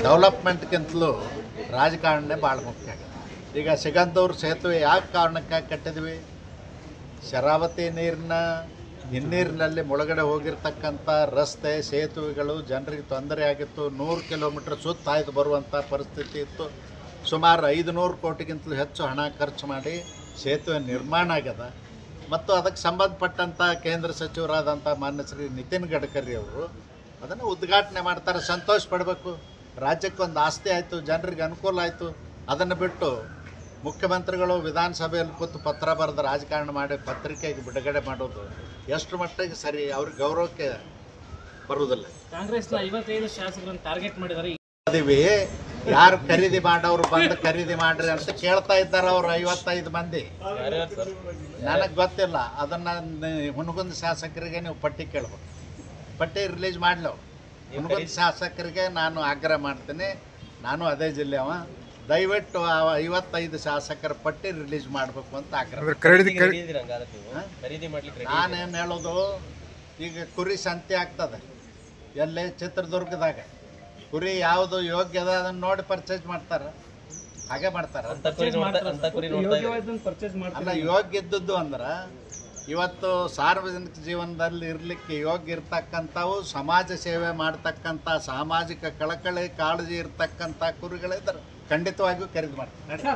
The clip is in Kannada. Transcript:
ಡೆವಲಪ್ಮೆಂಟ್ಗಿಂತಲೂ ರಾಜಕಾರಣನೇ ಭಾಳ ಮುಖ್ಯ ಆಗಿದೆ. ಈಗ ಸಿಗಂದೂರು ಸೇತುವೆ ಯಾವ ಕಾರಣಕ್ಕಾಗಿ ಕಟ್ಟಿದ್ವಿ? ಶರಾವತಿ ಹಿನ್ನೀರಿನಲ್ಲಿ ಮುಳುಗಡೆ ಹೋಗಿರ್ತಕ್ಕಂಥ ರಸ್ತೆ ಸೇತುವೆಗಳು ಜನರಿಗೆ ತೊಂದರೆ ಆಗಿತ್ತು. 100 ಕಿಲೋಮೀಟ್ರ್ ಸುತ್ತ ಹಾಯ್ದು ಬರುವಂಥ ಪರಿಸ್ಥಿತಿ ಇತ್ತು. ಸುಮಾರು 500 ಕೋಟಿಗಿಂತಲೂ ಹೆಚ್ಚು ಹಣ ಖರ್ಚು ಮಾಡಿ ಸೇತುವೆ ನಿರ್ಮಾಣ ಆಗ್ಯದ. ಮತ್ತು ಅದಕ್ಕೆ ಸಂಬಂಧಪಟ್ಟಂಥ ಕೇಂದ್ರ ಸಚಿವರಾದಂಥ ಮಾನ್ಯ ಶ್ರೀ ನಿತಿನ್ ಗಡ್ಕರಿ ಅವರು ಅದನ್ನು ಉದ್ಘಾಟನೆ ಮಾಡ್ತಾರೆ. ಸಂತೋಷ ಪಡಬೇಕು. ರಾಜ್ಯಕ್ಕೊಂದು ಆಸ್ತಿ ಆಯಿತು, ಜನರಿಗೆ ಅನುಕೂಲ ಆಯಿತು. ಅದನ್ನು ಬಿಟ್ಟು ಮುಖ್ಯಮಂತ್ರಿಗಳು ವಿಧಾನಸಭೆಯಲ್ಲಿ ಕೂತು ಪತ್ರ ಬರೆದು ರಾಜಕಾರಣ ಮಾಡಿ ಪತ್ರಿಕೆಗೆ ಬಿಡುಗಡೆ ಮಾಡೋದು ಎಷ್ಟು ಮಟ್ಟಿಗೆ ಸರಿ? ಅವ್ರಿಗೆ ಗೌರವಕ್ಕೆ ಬರುವುದಿಲ್ಲ. ಕಾಂಗ್ರೆಸ್ನ 55 ಶಾಸಕರನ್ನು ಟಾರ್ಗೆಟ್ ಮಾಡಿದ್ದಾರೆ. ಯಾರು ಖರೀದಿ ಮಾಡೋರು ಬಂದು ಖರೀದಿ ಮಾಡ್ರಿ ಅಂತ ಕೇಳ್ತಾ ಇದ್ದಾರೆ. ಅವರು 55 ಮಂದಿ ನನಗೆ ಗೊತ್ತಿಲ್ಲ. ಅದನ್ನು ಹುನಗುಂದ ಶಾಸಕರಿಗೆ ನೀವು ಪಟ್ಟಿ ಕೇಳ್ಬೇಕು. ಪಟ್ಟಿ ರಿಲೀಸ್ ಮಾಡಲು ಹುನಗುಂದ ಶಾಸಕರಿಗೆ ನಾನು ಆಗ್ರಹ ಮಾಡ್ತೀನಿ. ನಾನು ಅದೇ ಜಿಲ್ಲೆಯವ. ದಯವಿಟ್ಟು 55 ಶಾಸಕರ ಪಟ್ಟಿ ರಿಲೀಸ್ ಮಾಡಬೇಕು ಅಂತ ಆಗ್ರಹ. ನಾನೇನು ಹೇಳೋದು, ಈಗ ಕುರಿ ಸಂತೆ ಆಗ್ತದೆ ಎಲ್ಲೇ ಚಿತ್ರದುರ್ಗದಾಗ. ಕುರಿ ಯಾವುದು ಯೋಗ್ಯ ಅದ ಅದನ್ನು ನೋಡಿ ಪರ್ಚೇಸ್ ಮಾಡ್ತಾರೆ. ಹಾಗೆ ಮಾಡ್ತಾರೆ. ಅಲ್ಲ, ಯೋಗ್ಯ ಇದ್ದದ್ದು ಅಂದ್ರೆ ಇವತ್ತು ಸಾರ್ವಜನಿಕ ಜೀವನದಲ್ಲಿ ಇರಲಿಕ್ಕೆ ಯೋಗ್ಯ ಇರ್ತಕ್ಕಂಥವು, ಸಮಾಜ ಸೇವೆ ಮಾಡ್ತಕ್ಕಂಥ, ಸಾಮಾಜಿಕ ಕಳಕಳಿ ಕಾಳಜಿ ಇರ್ತಕ್ಕಂಥ ಕುರಿಗಳಿದ್ದಾರೆ. ಖಂಡಿತವಾಗಿಯೂ ಖರೀದಿ ಮಾಡ್ತಾರೆ.